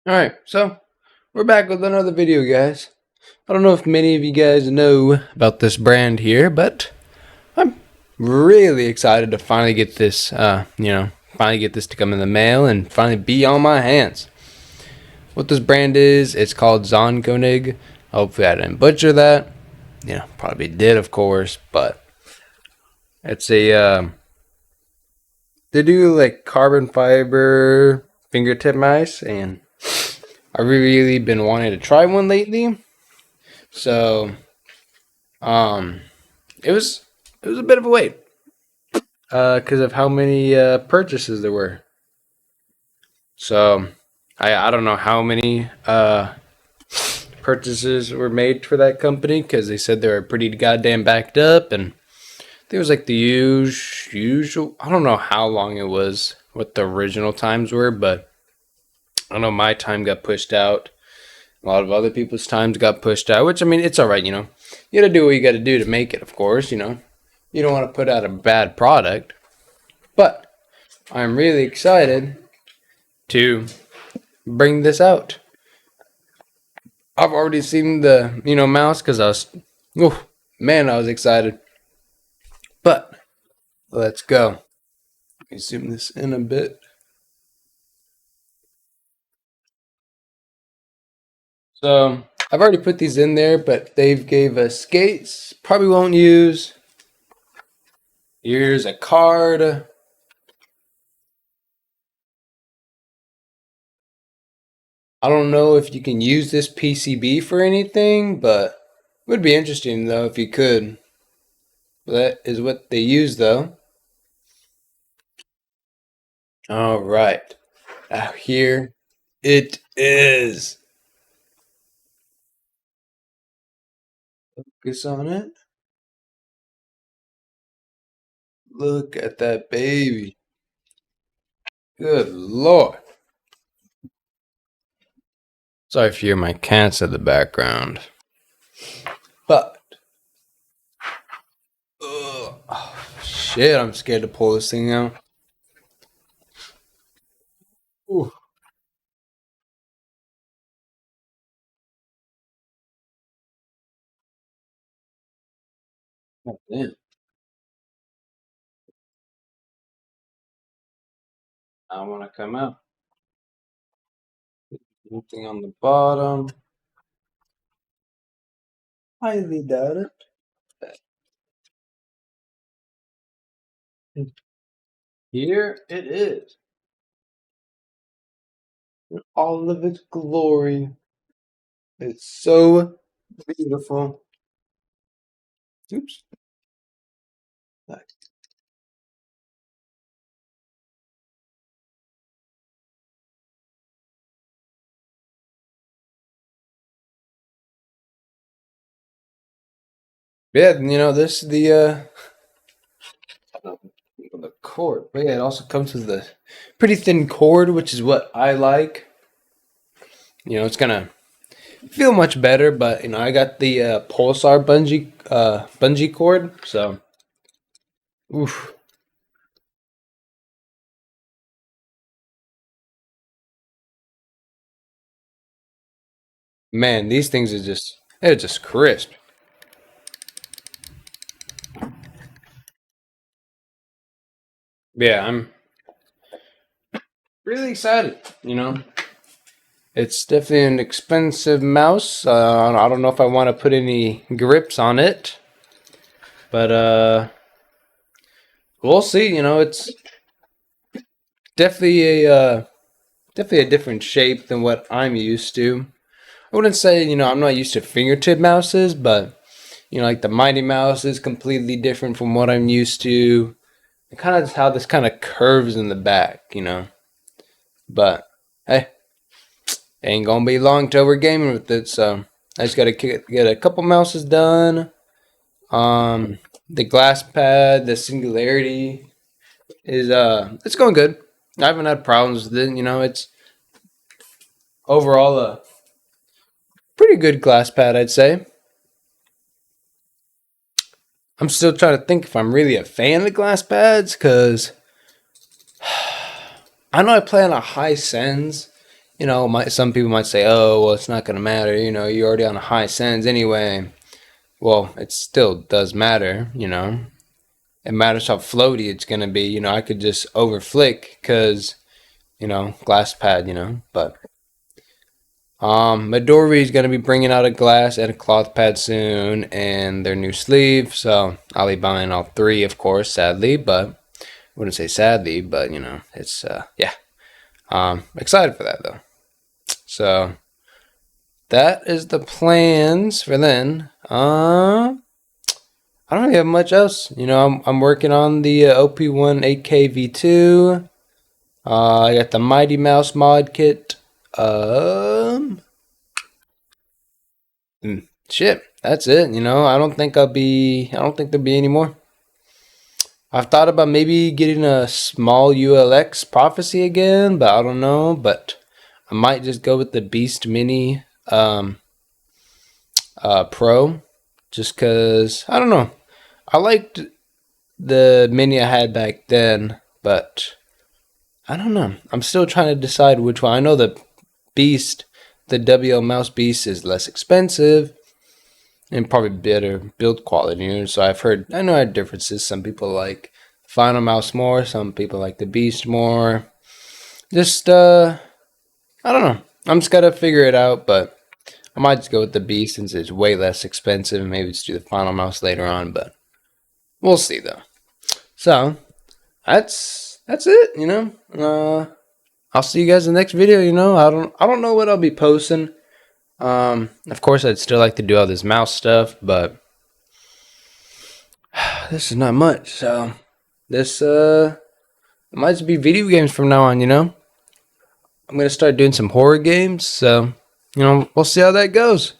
Alright, so we're back with another video, guys. I don't know if many of you guys know about this brand here, but I'm really excited to finally get this, finally get this to come in the mail and finally be on my hands. What this brand is, it's called Zaunkoenig. Hopefully I didn't butcher that. Probably did, of course, but it's they do like carbon fiber fingertip mice, and I've really been wanting to try one lately. So, um, it was a bit of a wait, because of how many purchases there were. So, I don't know how many purchases were made for that company, because they said they were pretty goddamn backed up, and it was like the usual. I don't know how long it was, what the original times were, but I know my time got pushed out. A lot of other people's times got pushed out, which, I mean, it's all right, you know. You gotta do what you gotta do to make it, of course, you know. You don't want to put out a bad product. But I'm really excited to bring this out. I've already seen the, mouse, because oh, man, I was excited. But let's go. Let me zoom this in a bit. So I've already put these in there, but they've gave us skates. Probably won't use. Here's a card. I don't know if you can use this PCB for anything, but it would be interesting though if you could. That is what they use though. All right. Now here it is. Focus on it. Look at that baby. Good Lord. Sorry if you hear my cats in the background. But, oh, shit, I'm scared to pull this thing out. Ooh. Oh, damn. I want to come out. Nothing on the bottom. Highly doubt it. Here it is. In all of its glory. It's so beautiful. Oops. Yeah, this is the cord. But yeah, it also comes with a pretty thin cord, which is what I like. It's gonna feel much better, but I got the Pulsar bungee cord, so oof. Man, these things are they're just crisp. Yeah, I'm really excited. It's definitely an expensive mouse. I don't know if I want to put any grips on it, but we'll see. It's definitely a different shape than what I'm used to. I wouldn't say I'm not used to fingertip mouses, but like the Mighty Mouse is completely different from what I'm used to. And kind of how this kind of curves in the back. But hey, ain't gonna be long till we're gaming with it. So I just gotta get a couple mouses done. The glass pad, the Singularity is it's going good. I haven't had problems with it. It's overall a pretty good glass pad, I'd say. I'm still trying to think if I'm really a fan of glass pads, because I know I play on a high sends, you know, some people might say, oh, well, it's not going to matter. You know, you're already on a high sends anyway. Well, it still does matter, you know. It matters how floaty it's going to be. You know, I could just over flick because, you know, glass pad, you know. But Midori is going to be bringing out a glass and a cloth pad soon and their new sleeve. So I'll be buying all three, of course, sadly. But I wouldn't say sadly, but, you know, it's, yeah. Excited for that, though. So that is the plans for then. I don't really have much else. You know, I'm working on the OP1 8K V2. I got the Mighty Mouse mod kit. Shit, that's it. You know, I don't think there'll be any more. I've thought about maybe getting a small ULX Prophecy again, but I don't know. But I might just go with the Beast Mini Pro, just cause I don't know. I liked the Mini I had back then, but I don't know. I'm still trying to decide which one. I know the Beast, the WL Mouse Beast, is less expensive and probably better build quality. So I know I had differences. Some people like Final Mouse more, some people like the Beast more. Just I don't know. I'm just gotta figure it out, but I might just go with the Beast since it's way less expensive and maybe just do the Final Mouse later on, but we'll see though. So that's it, you know. I'll see you guys in the next video, you know. I don't know what I'll be posting. Of course I'd still like to do all this mouse stuff, but this is not much. So this might just be video games from now on, you know. I'm gonna start doing some horror games, so you know, we'll see how that goes.